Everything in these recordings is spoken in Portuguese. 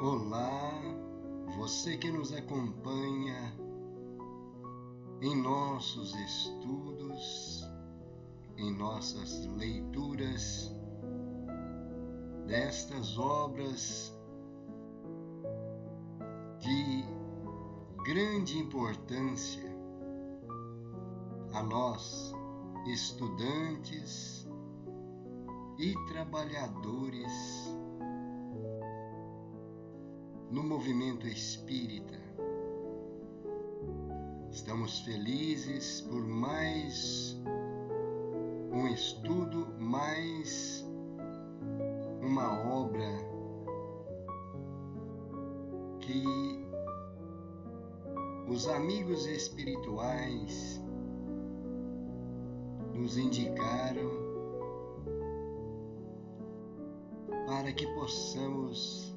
Olá, você que nos acompanha em nossos estudos, em nossas leituras destas obras de grande importância a nós, estudantes e trabalhadores no movimento espírita. Estamos felizes por mais um estudo, mais uma obra que os amigos espirituais nos indicaram para que possamos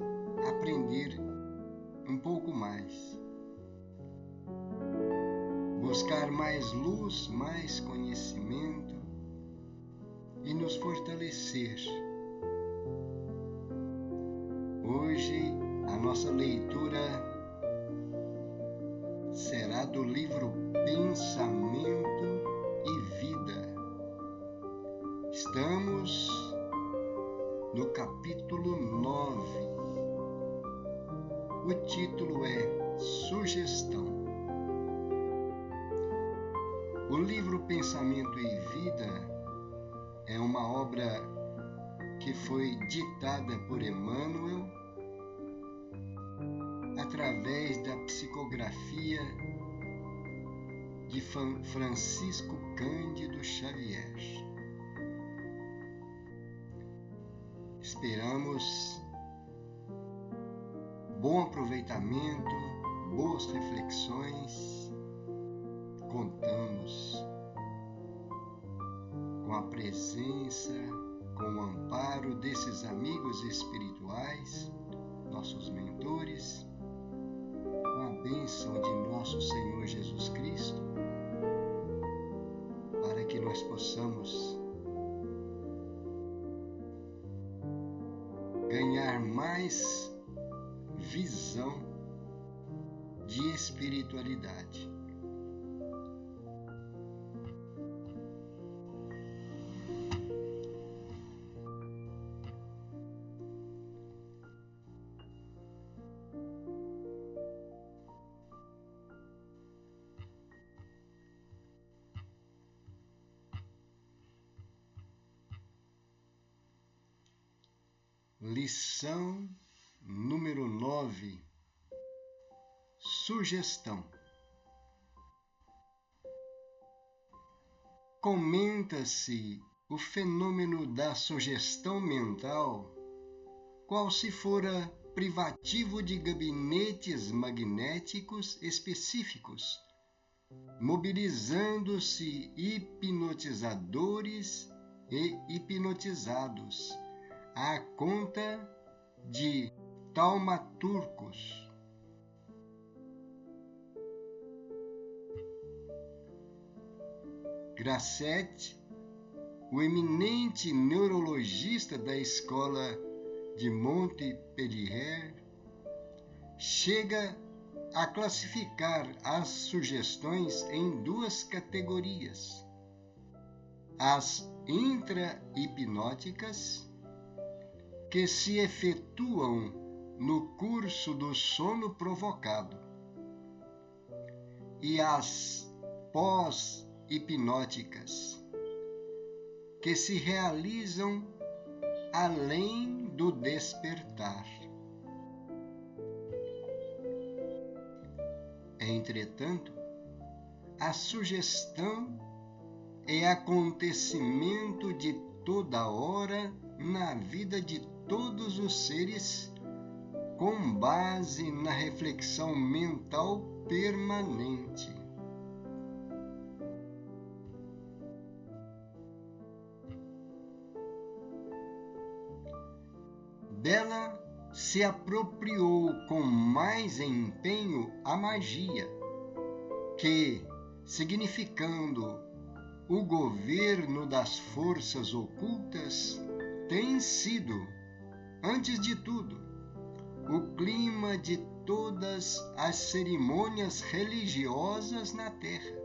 aprender um pouco mais, buscar mais luz, mais conhecimento e nos fortalecer. Hoje a nossa leitura será do livro Pensamento e Vida. Estamos no capítulo 9. O título é Sugestão. O livro Pensamento e Vida é uma obra que foi ditada por Emmanuel através da psicografia de Francisco Cândido Xavier. Esperamos bom aproveitamento, boas reflexões. Contamos com a presença, com o amparo desses amigos espirituais, nossos mentores, com a bênção de nosso Senhor Jesus Cristo, para que nós possamos ganhar mais visão de espiritualidade. Lição número 9. Sugestão. Comenta-se o fenômeno da sugestão mental, qual se fora privativo de gabinetes magnéticos específicos, mobilizando-se hipnotizadores e hipnotizados à conta de taumaturgos. Grasset, o eminente neurologista da escola de Montpellier, chega a classificar as sugestões em duas categorias: as intra-hipnóticas, que se efetuam no curso do sono provocado, e as pós-hipnóticas, que se realizam além do despertar. Entretanto, a sugestão é acontecimento de toda hora na vida de todos os seres, com base na reflexão mental permanente. Dela se apropriou com mais empenho a magia, que, significando o governo das forças ocultas, tem sido, antes de tudo, o clima de todas as cerimônias religiosas na Terra.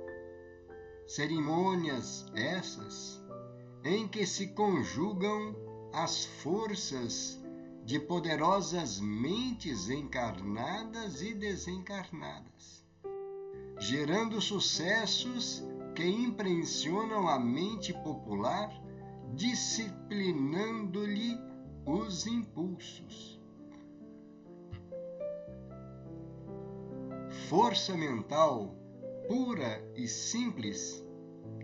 Cerimônias essas em que se conjugam as forças de poderosas mentes encarnadas e desencarnadas, gerando sucessos que impressionam a mente popular, disciplinando-lhe os impulsos. Força mental pura e simples,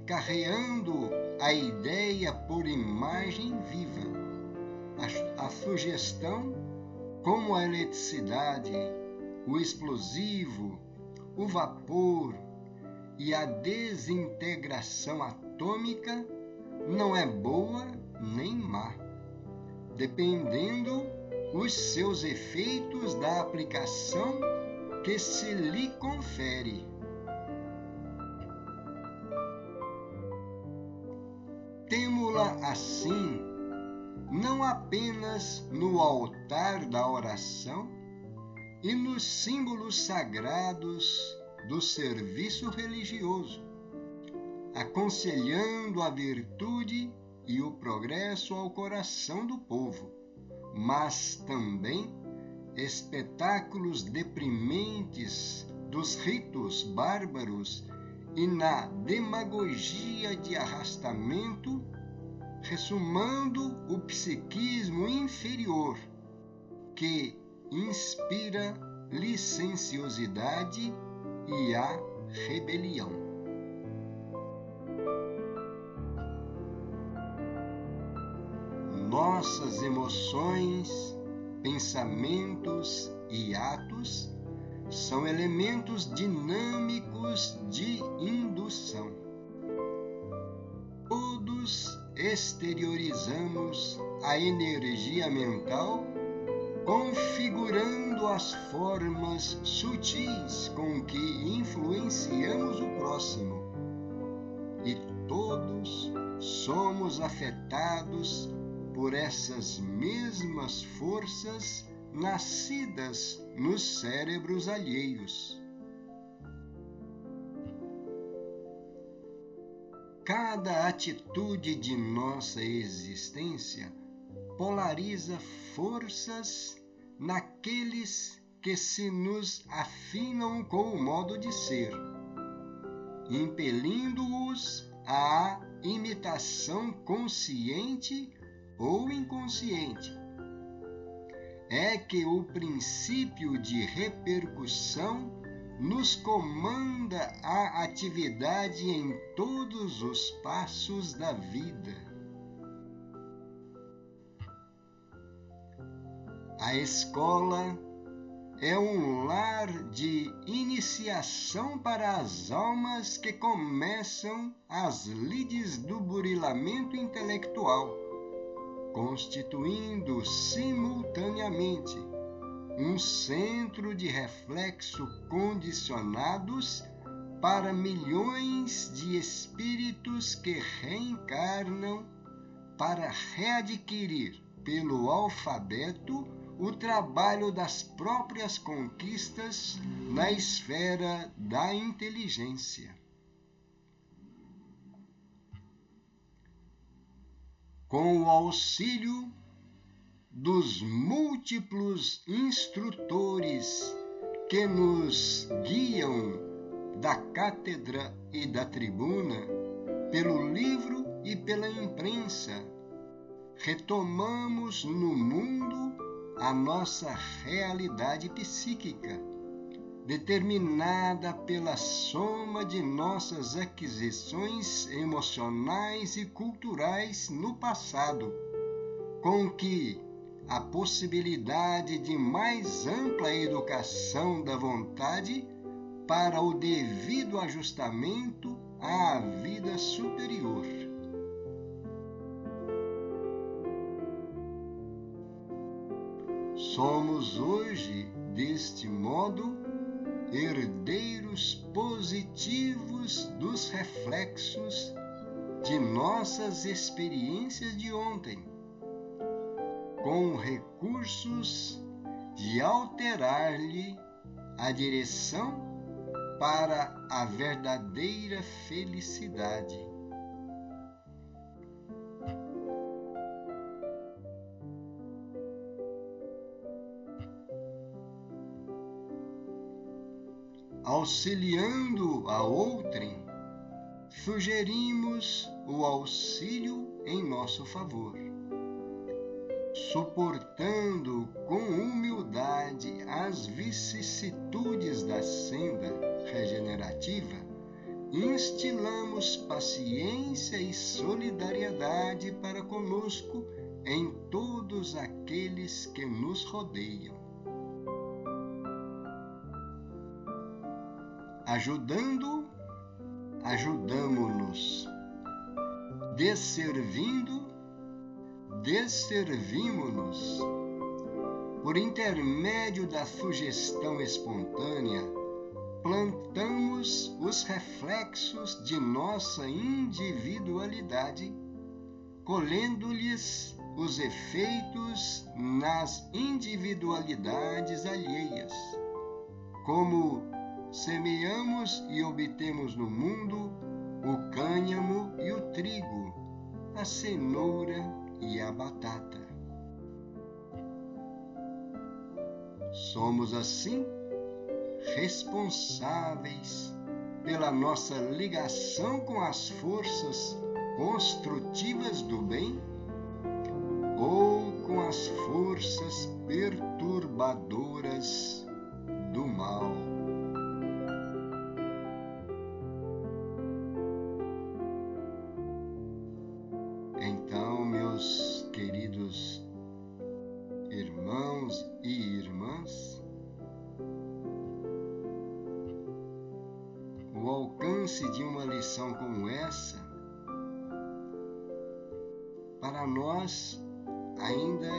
carreando a ideia por imagem viva, a sugestão, como a eletricidade, o explosivo, o vapor e a desintegração atômica, não é boa nem má, dependendo os seus efeitos da aplicação que se lhe confere. Temo-la assim, não apenas no altar da oração e nos símbolos sagrados do serviço religioso, aconselhando a virtude e o progresso ao coração do povo, mas também espetáculos deprimentes dos ritos bárbaros e na demagogia de arrastamento, ressumando o psiquismo inferior, que inspira licenciosidade e a rebelião. Nossas emoções, pensamentos e atos são elementos dinâmicos de indução. Todos exteriorizamos a energia mental, configurando as formas sutis com que influenciamos o próximo. E todos somos afetados por essas mesmas forças nascidas nos cérebros alheios. Cada atitude de nossa existência polariza forças naqueles que se nos afinam com o modo de ser, impelindo-os à imitação consciente ou inconsciente. É que o princípio de repercussão nos comanda a atividade em todos os passos da vida. A escola é um lar de iniciação para as almas que começam as lides do burilamento intelectual, constituindo simultaneamente um centro de reflexo condicionados para milhões de espíritos que reencarnam para readquirir pelo alfabeto o trabalho das próprias conquistas na esfera da inteligência. Com o auxílio dos múltiplos instrutores que nos guiam da cátedra e da tribuna, pelo livro e pela imprensa, retomamos no mundo a nossa realidade psíquica, determinada pela soma de nossas aquisições emocionais e culturais no passado, com que a possibilidade de mais ampla educação da vontade para o devido ajustamento à vida superior. Somos hoje, deste modo, herdeiros positivos dos reflexos de nossas experiências de ontem, com recursos de alterar-lhe a direção para a verdadeira felicidade. Auxiliando a outrem, sugerimos o auxílio em nosso favor. Suportando com humildade as vicissitudes da senda regenerativa, instilamos paciência e solidariedade para conosco em todos aqueles que nos rodeiam. Ajudamo-nos. Desservimo-nos. Por intermédio da sugestão espontânea, plantamos os reflexos de nossa individualidade, colhendo-lhes os efeitos nas individualidades alheias, como semeamos e obtemos no mundo o cânhamo e o trigo, a cenoura e a batata. Somos, assim, responsáveis pela nossa ligação com as forças construtivas do bem ou com as forças perturbadoras do mal. Então, meus queridos irmãos e irmãs, o alcance de uma lição como essa, para nós, ainda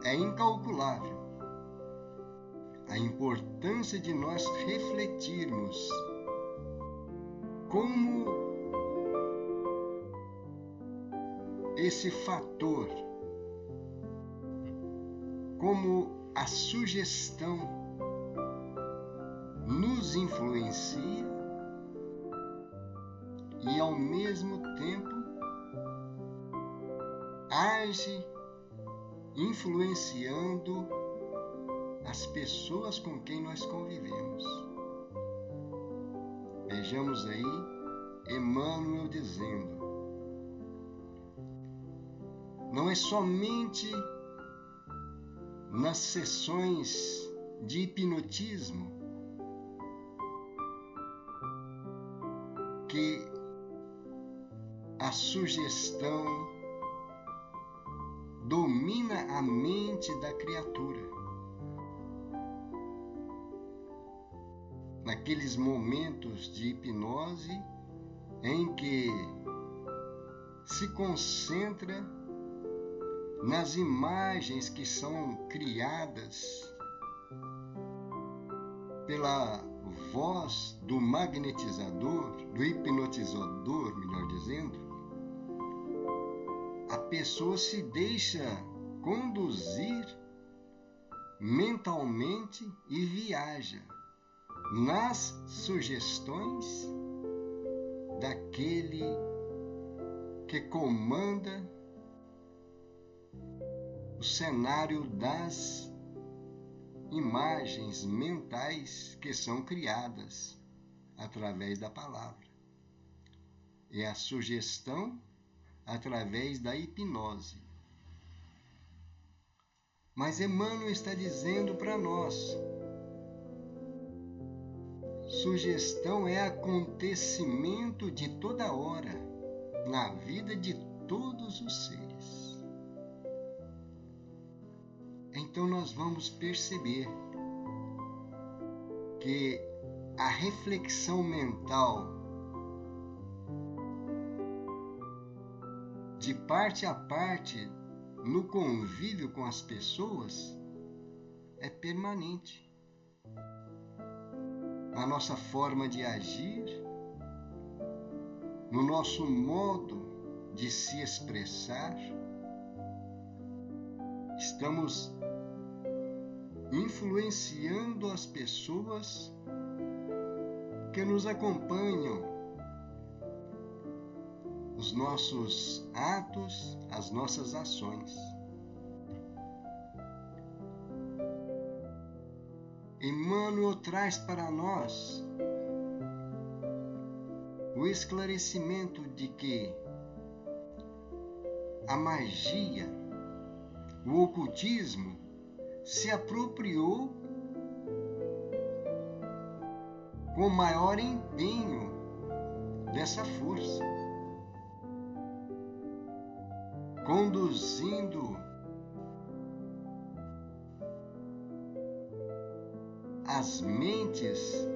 é incalculável. A importância de nós refletirmos como esse fator, como a sugestão nos influencia e, ao mesmo tempo, age influenciando as pessoas com quem nós convivemos. Vejamos aí Emmanuel dizendo: não é somente nas sessões de hipnotismo que a sugestão domina a mente da criatura. Naqueles momentos de hipnose em que se concentra nas imagens que são criadas pela voz do magnetizador, do hipnotizador, melhor dizendo, a pessoa se deixa conduzir mentalmente e viaja nas sugestões daquele que comanda o cenário das imagens mentais que são criadas através da palavra. É a sugestão através da hipnose. Mas Emmanuel está dizendo para nós: sugestão é acontecimento de toda hora na vida de todos os seres. Então nós vamos perceber que a reflexão mental de parte a parte no convívio com as pessoas é permanente. Na nossa forma de agir, no nosso modo de se expressar, estamos influenciando as pessoas que nos acompanham, os nossos atos, as nossas ações. Emmanuel traz para nós o esclarecimento de que a magia, o ocultismo, se apropriou com maior empenho dessa força, conduzindo as mentes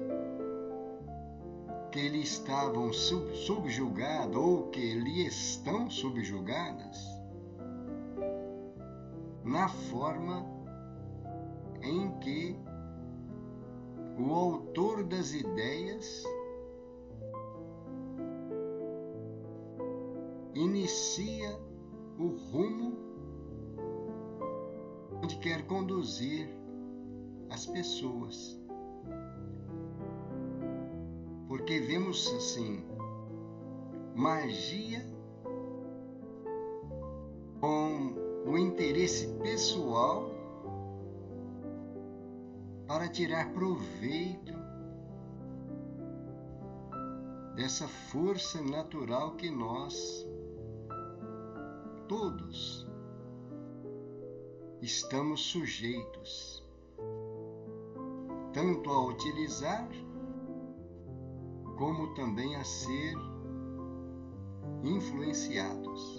que lhe estavam subjugadas ou que lhe estão subjugadas na forma em que o autor das ideias inicia o rumo onde quer conduzir as pessoas. Porque vemos assim, magia com o interesse pessoal para tirar proveito dessa força natural que nós todos estamos sujeitos tanto a utilizar como também a ser influenciados.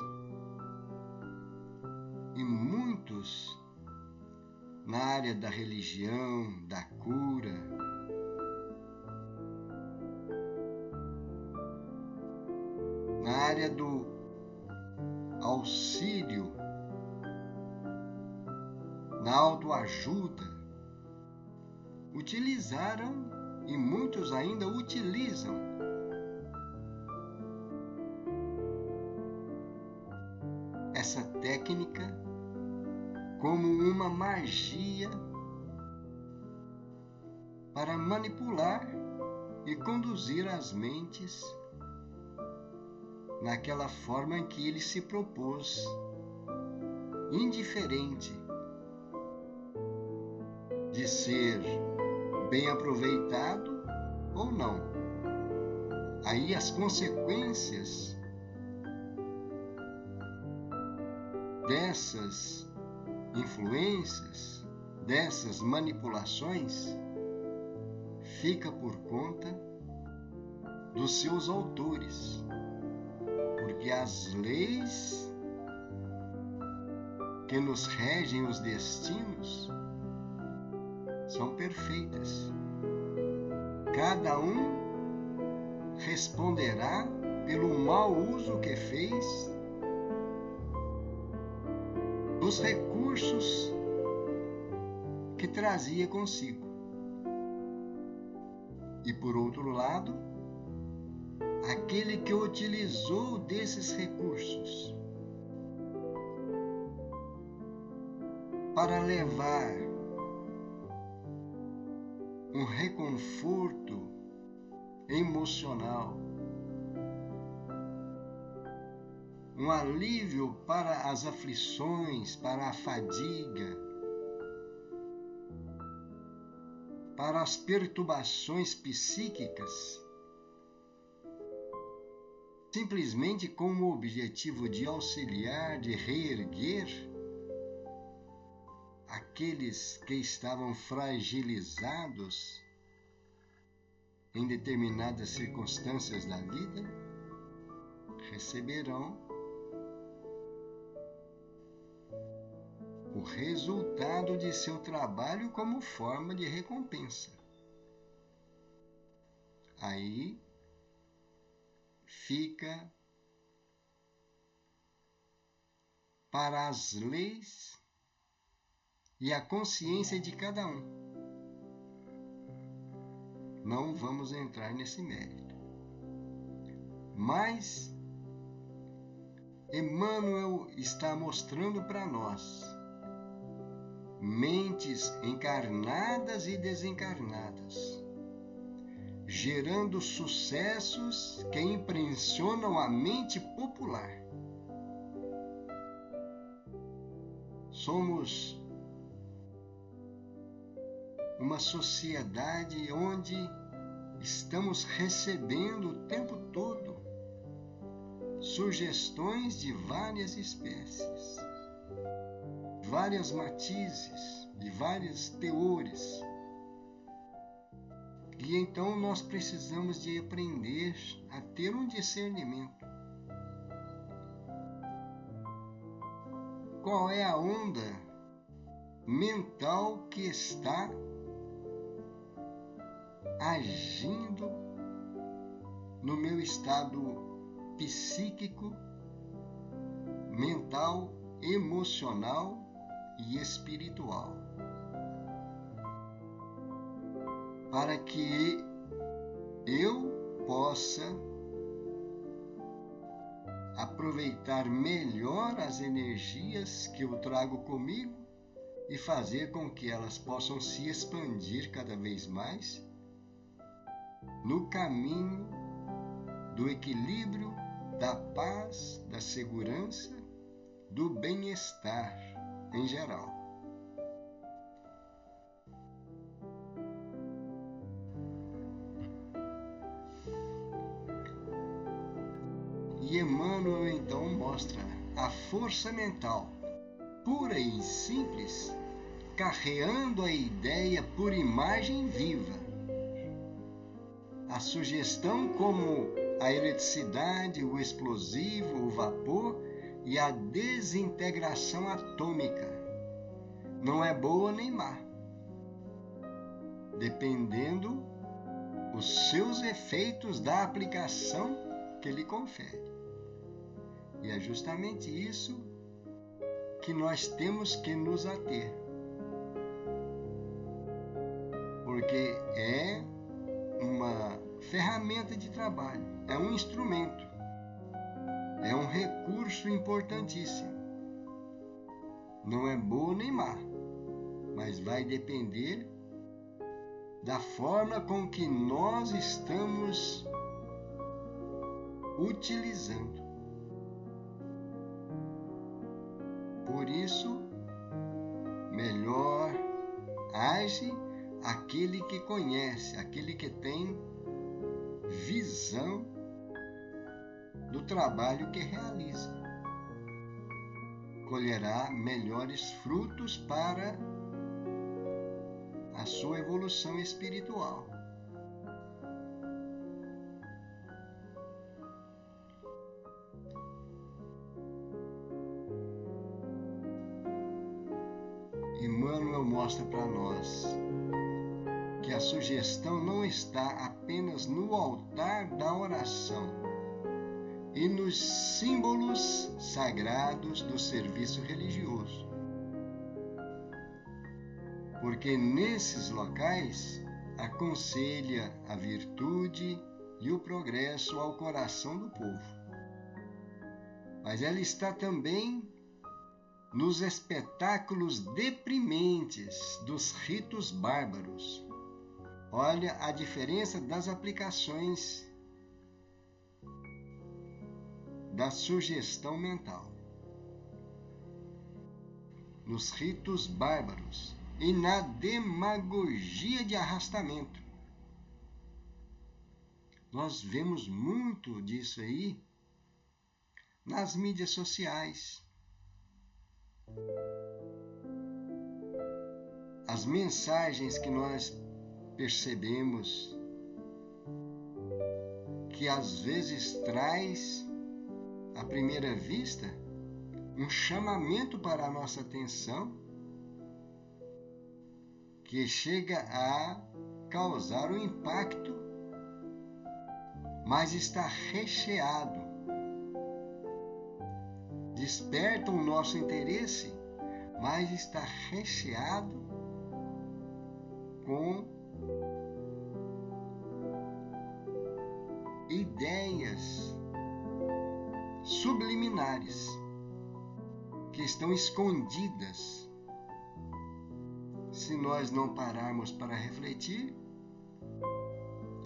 E muitos na área da religião, da cura, na área do auxílio, na autoajuda, utilizaram e muitos ainda utilizam essa técnica como uma magia para manipular e conduzir as mentes naquela forma em que ele se propôs, indiferente de ser bem aproveitado ou não. Aí as consequências dessas influências, dessas manipulações, fica por conta dos seus autores, porque as leis que nos regem os destinos são perfeitas. Cada um responderá pelo mau uso que fez dos recursos que trazia consigo. E por outro lado, aquele que utilizou desses recursos para levar um reconforto emocional, um alívio para as aflições, para a fadiga, para as perturbações psíquicas, simplesmente com o objetivo de auxiliar, de reerguer aqueles que estavam fragilizados em determinadas circunstâncias da vida, receberão o resultado de seu trabalho como forma de recompensa. Aí fica para as leis e a consciência de cada um. Não vamos entrar nesse mérito. Mas Emmanuel está mostrando para nós mentes encarnadas e desencarnadas, gerando sucessos que impressionam a mente popular. Somos uma sociedade onde estamos recebendo o tempo todo sugestões de várias espécies, várias matizes, de vários teores. E então nós precisamos de aprender a ter um discernimento. Qual é a onda mental que está agindo no meu estado psíquico, mental, emocional e espiritual, para que eu possa aproveitar melhor as energias que eu trago comigo e fazer com que elas possam se expandir cada vez mais no caminho do equilíbrio, da paz, da segurança, do bem-estar em geral. E Emmanuel então mostra a força mental, pura e simples, carreando a ideia por imagem viva. A sugestão como a eletricidade, o explosivo, o vapor e a desintegração atômica não é boa nem má, dependendo os seus efeitos da aplicação que lhe confere. E é justamente isso que nós temos que nos ater, porque é uma ferramenta de trabalho, é um instrumento, é um recurso importantíssimo. Não é boa nem má, mas vai depender da forma com que nós estamos utilizando. Por isso, melhor age aquele que conhece, aquele que tem visão do trabalho que realiza. Colherá melhores frutos para a sua evolução espiritual. Emmanuel mostra para nós que a sugestão não está apenas no altar da oração e nos símbolos sagrados do serviço religioso, porque nesses locais aconselha a virtude e o progresso ao coração do povo. Mas ela está também nos espetáculos deprimentes dos ritos bárbaros. Olha a diferença das aplicações da sugestão mental. Nos ritos bárbaros e na demagogia de arrastamento. Nós vemos muito disso aí nas mídias sociais. As mensagens que nós percebemos que às vezes traz, à primeira vista, um chamamento para a nossa atenção que chega a causar um impacto, mas está recheado. Desperta o nosso interesse, mas está recheado com ideias subliminares que estão escondidas. Se nós não pararmos para refletir,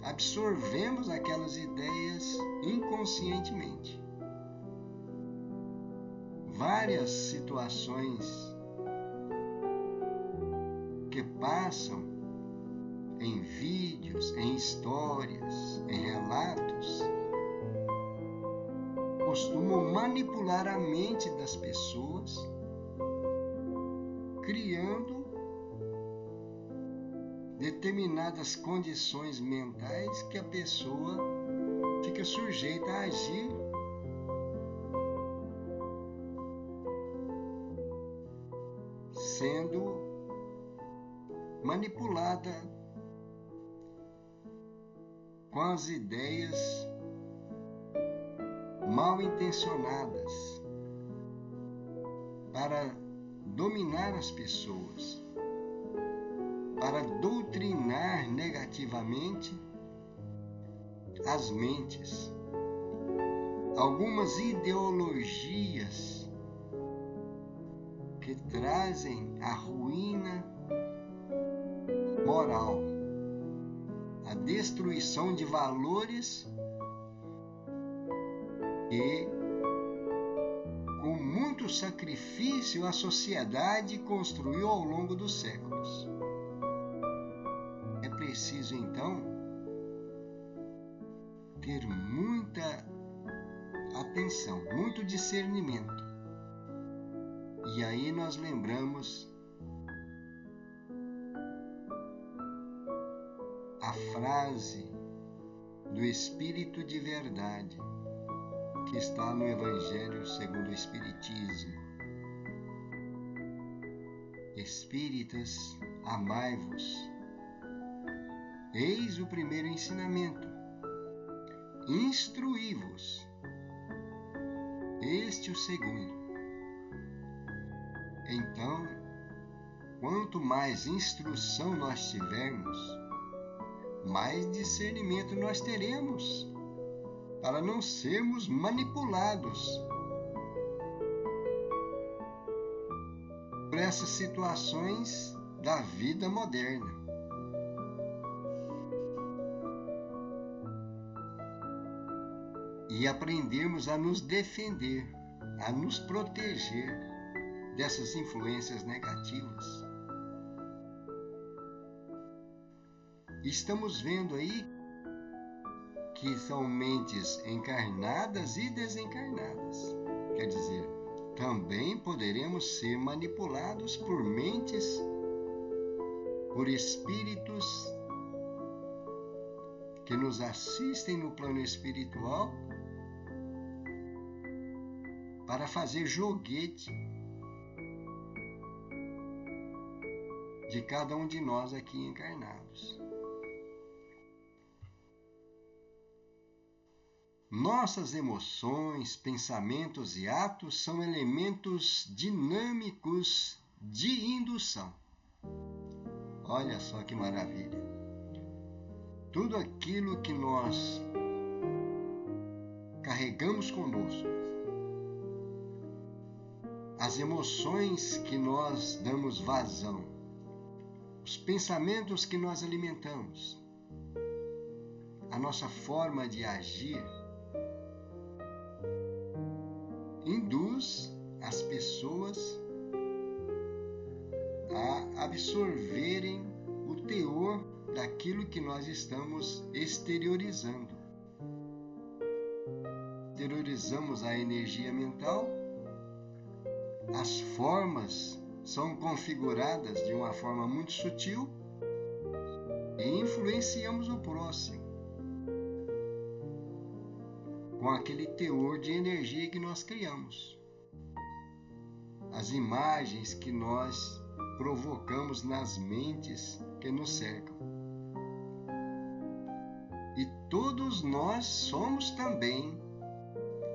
absorvemos aquelas ideias inconscientemente. Várias situações que passam em vídeos, em histórias, em relatos, costumam manipular a mente das pessoas, criando determinadas condições mentais que a pessoa fica sujeita a agir sendo manipulada com as ideias mal intencionadas para dominar as pessoas, para doutrinar negativamente as mentes. Algumas ideologias que trazem a ruína moral, a destruição de valores e, com muito sacrifício, a sociedade construiu ao longo dos séculos. É preciso, então, ter muita atenção, muito discernimento. E aí nós lembramos a frase do Espírito de Verdade, que está no Evangelho segundo o Espiritismo. Espíritas, amai-vos. Eis o primeiro ensinamento. Instruí-vos. Este o segundo. Então, quanto mais instrução nós tivermos, mais discernimento nós teremos para não sermos manipulados por essas situações da vida moderna. E aprendermos a nos defender, a nos proteger dessas influências negativas. Estamos vendo aí que são mentes encarnadas e desencarnadas. Quer dizer, também poderemos ser manipulados por mentes, por espíritos que nos assistem no plano espiritual para fazer joguete de cada um de nós aqui encarnados. Nossas emoções, pensamentos e atos são elementos dinâmicos de indução. Olha só que maravilha! Tudo aquilo que nós carregamos conosco, as emoções que nós damos vazão, os pensamentos que nós alimentamos, a nossa forma de agir, induz as pessoas a absorverem o teor daquilo que nós estamos exteriorizando. Exteriorizamos a energia mental, as formas são configuradas de uma forma muito sutil e influenciamos o próximo com aquele teor de energia que nós criamos. As imagens que nós provocamos nas mentes que nos cercam. E todos nós somos também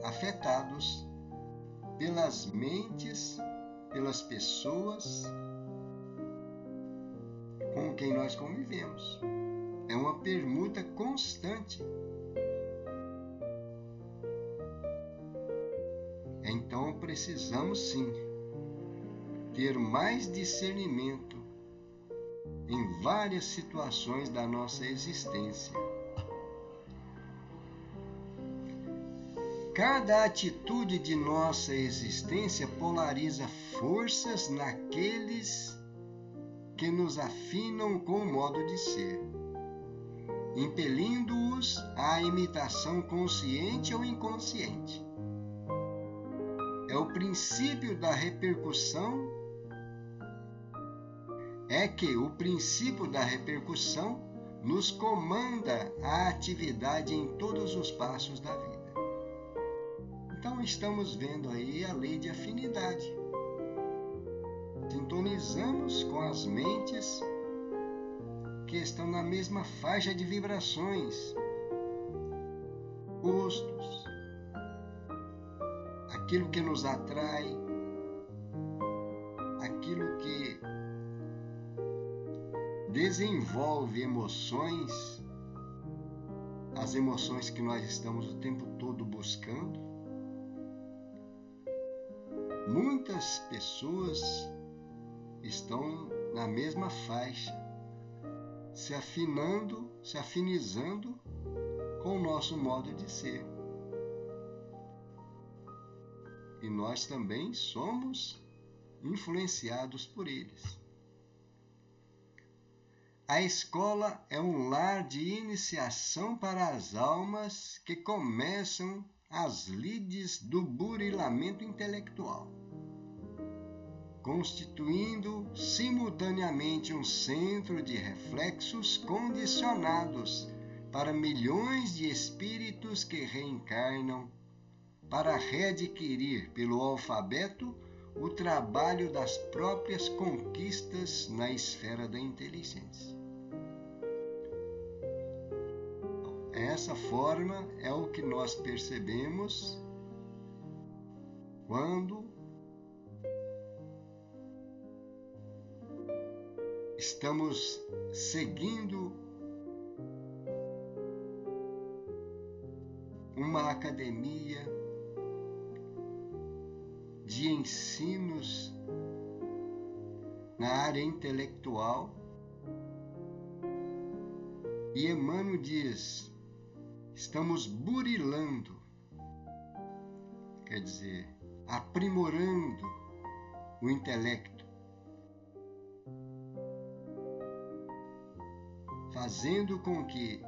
afetados pelas mentes pelas pessoas com quem nós convivemos. É uma permuta constante. Então precisamos sim ter mais discernimento em várias situações da nossa existência. Cada atitude de nossa existência polariza forças naqueles que nos afinam com o modo de ser, impelindo-os à imitação consciente ou inconsciente. É o princípio da repercussão, o princípio da repercussão nos comanda a atividade em todos os passos da vida. Então estamos vendo aí a lei de afinidade. Sintonizamos com as mentes que estão na mesma faixa de vibrações, gostos, aquilo que nos atrai, aquilo que desenvolve emoções, as emoções que nós estamos o tempo todo buscando. Muitas pessoas estão na mesma faixa, se afinando, se afinizando com o nosso modo de ser. E nós também somos influenciados por eles. A escola é um lar de iniciação para as almas que começam as lides do burilamento intelectual, constituindo simultaneamente um centro de reflexos condicionados para milhões de espíritos que reencarnam para readquirir pelo alfabeto o trabalho das próprias conquistas na esfera da inteligência. Essa forma é o que nós percebemos quando estamos seguindo uma academia de ensinos na área intelectual e Emmanuel diz: estamos burilando, quer dizer, aprimorando o intelecto, fazendo com que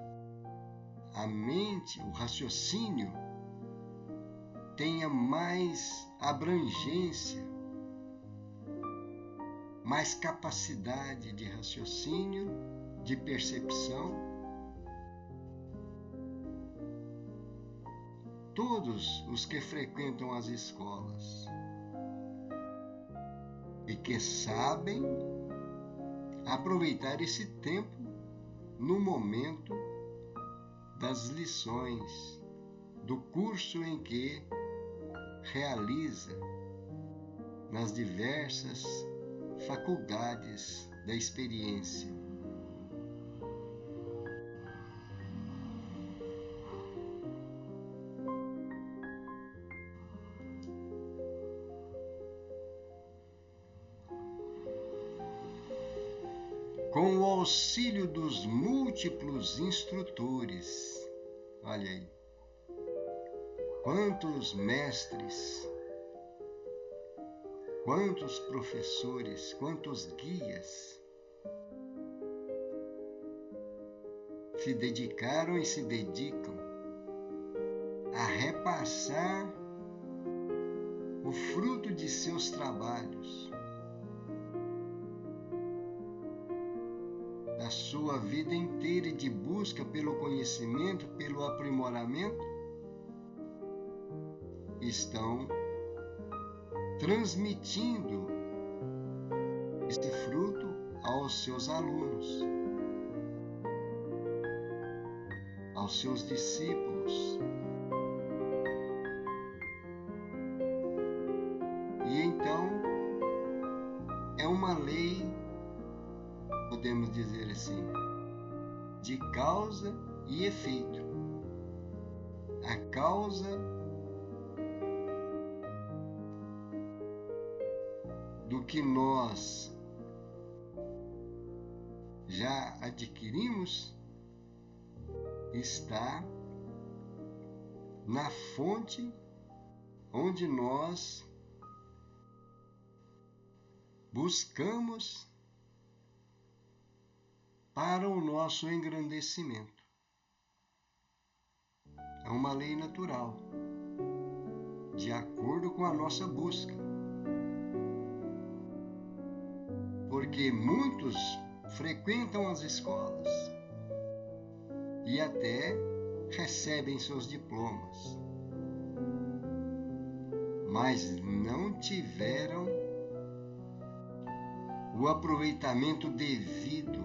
a mente, o raciocínio, tenha mais abrangência, mais capacidade de raciocínio, de percepção. Todos os que frequentam as escolas e que sabem aproveitar esse tempo no momento das lições, do curso em que realiza nas diversas faculdades da experiência. Com o auxílio dos múltiplos instrutores, olha aí, quantos mestres, quantos professores, quantos guias se dedicaram e se dedicam a repassar o fruto de seus trabalhos, da sua vida inteira de busca pelo conhecimento, pelo aprimoramento, estão transmitindo esse fruto aos seus alunos, aos seus discípulos. E então é uma lei, podemos dizer assim, de causa e efeito. A causa do que nós já adquirimos está na fonte onde nós buscamos para o nosso engrandecimento. É uma lei natural, de acordo com a nossa busca. Porque muitos frequentam as escolas e até recebem seus diplomas, mas não tiveram o aproveitamento devido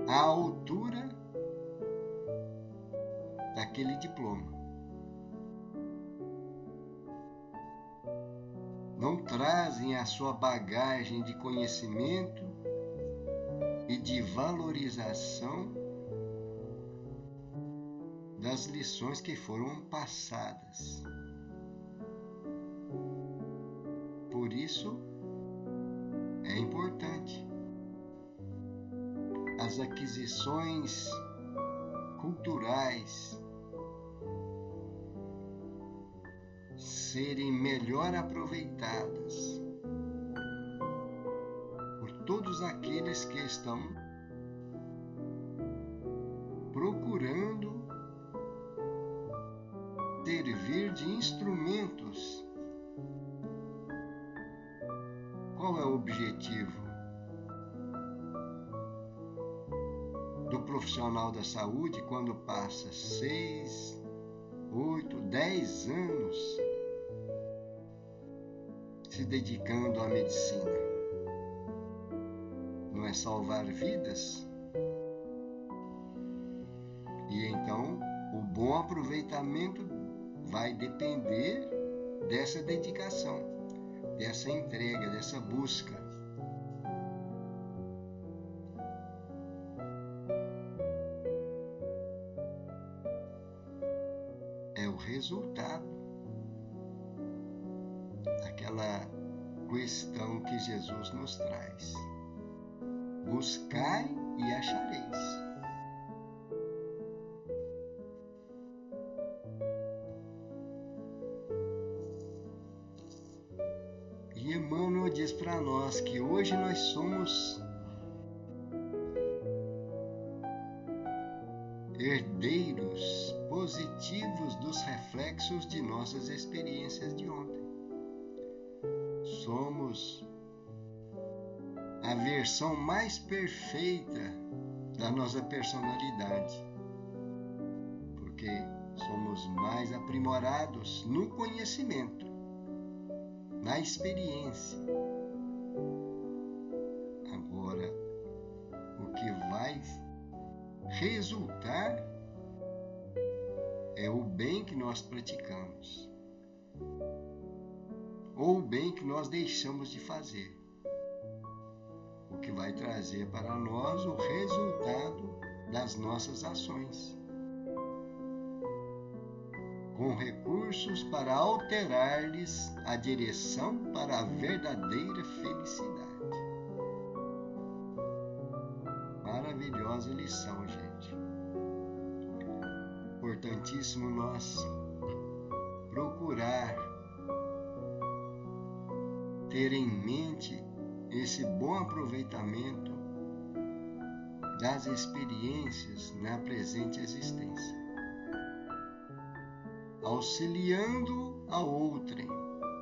à altura daquele diploma. Não trazem a sua bagagem de conhecimento e de valorização das lições que foram passadas. Por isso, é importante as aquisições culturais serem melhor aproveitadas por todos aqueles que estão procurando servir de instrumentos. Qual é o objetivo do profissional da saúde quando passa 6, 8, 10 anos se dedicando à medicina? Não é salvar vidas? E então o bom aproveitamento vai depender dessa dedicação, dessa entrega, dessa busca. É o resultado daquela questão que Jesus nos traz. Buscai e achareis. E Emmanuel diz para nós que hoje nós somos herdeiros positivos dos reflexos de nossas experiências de ontem. Somos a versão mais perfeita da nossa personalidade, porque somos mais aprimorados no conhecimento, na experiência. Agora, o que vai resultar é o bem que nós praticamos, ou o bem que nós deixamos de fazer, o que vai trazer para nós o resultado das nossas ações, com recursos para alterar-lhes a direção para a verdadeira felicidade. Maravilhosa lição, gente. Importantíssimo nós procurar ter em mente esse bom aproveitamento das experiências na presente existência, auxiliando a outrem,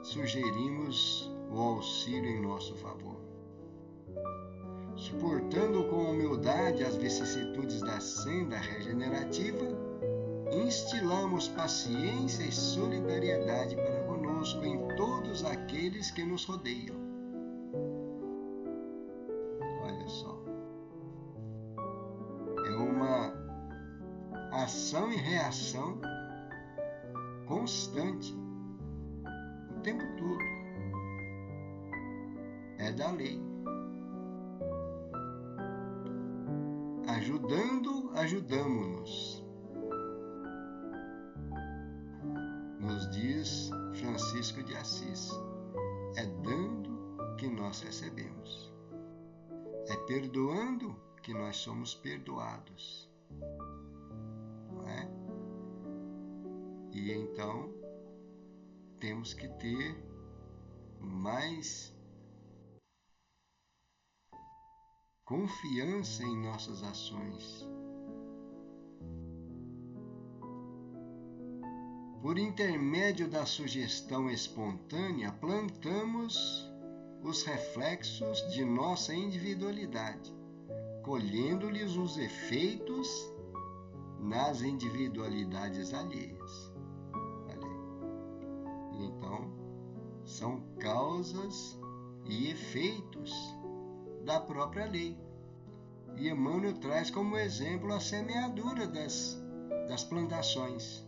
sugerimos o auxílio em nosso favor. Suportando com humildade as vicissitudes da senda regenerativa, instilamos paciência e solidariedade para conosco em todos aqueles que nos rodeiam. Olha só, é uma ação e reação constante, o tempo todo. é da lei. Ajudamo-nos, nos diz Francisco de Assis. É dando que nós recebemos. É perdoando que nós somos perdoados. Não é? E então, temos que ter mais confiança em nossas ações. Por intermédio da sugestão espontânea, plantamos os reflexos de nossa individualidade, colhendo-lhes os efeitos nas individualidades alheias. Então, são causas e efeitos da própria lei. E Emmanuel traz como exemplo a semeadura das plantações.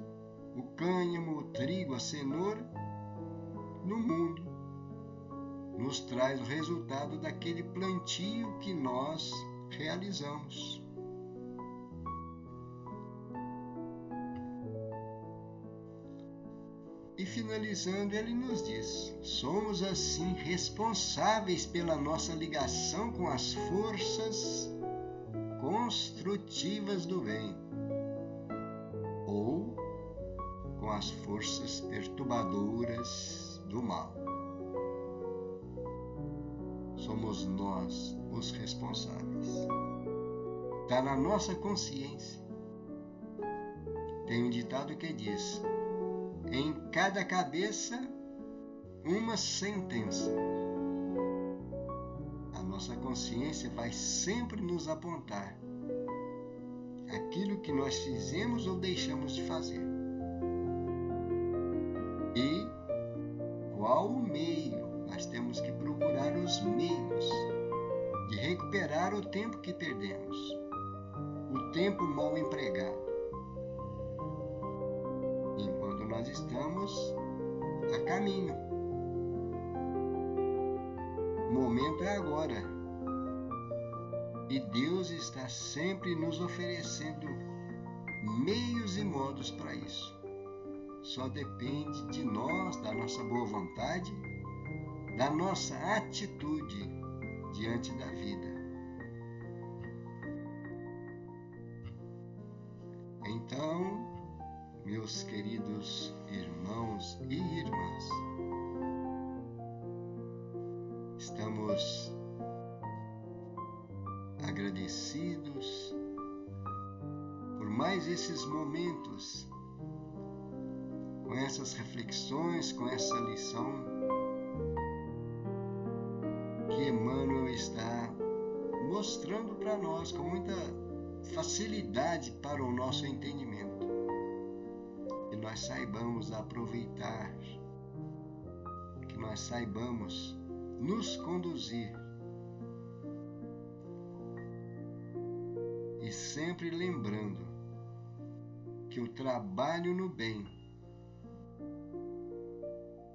O cânhamo, o trigo, a cenoura, no mundo, nos traz o resultado daquele plantio que nós realizamos. E finalizando, ele nos diz: somos assim responsáveis pela nossa ligação com as forças construtivas do bem, ou com as forças perturbadoras do mal. Somos nós os responsáveis. Está na nossa consciência. Tem um ditado que diz: em cada cabeça, uma sentença. A nossa consciência vai sempre nos apontar aquilo que nós fizemos ou deixamos de fazer. E qual o meio? Nós temos que procurar os meios de recuperar o tempo que perdemos, o tempo mal empregado, enquanto nós estamos a caminho. O momento é agora. E Deus está sempre nos oferecendo meios e modos para isso. Só depende de nós, da nossa boa vontade, da nossa atitude diante da vida. Então, meus queridos irmãos e irmãs, estamos agradecidos por mais esses momentos, com essas reflexões, com essa lição que Emmanuel está mostrando para nós com muita facilidade para o nosso entendimento. Que nós saibamos aproveitar, que nós saibamos nos conduzir e sempre lembrando que o trabalho no bem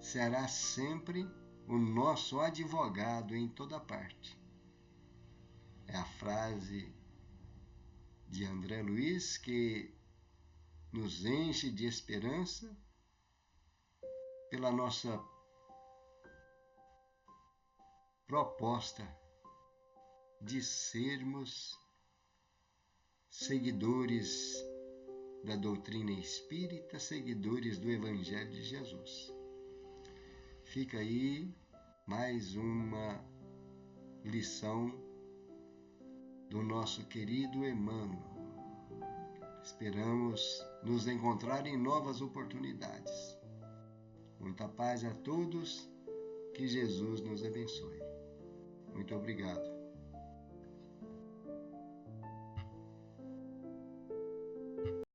será sempre o nosso advogado em toda parte. É a frase de André Luiz que nos enche de esperança pela nossa proposta de sermos seguidores da doutrina espírita, seguidores do Evangelho de Jesus. Fica aí mais uma lição do nosso querido Emmanuel. Esperamos nos encontrar em novas oportunidades. Muita paz a todos, que Jesus nos abençoe. Muito obrigado.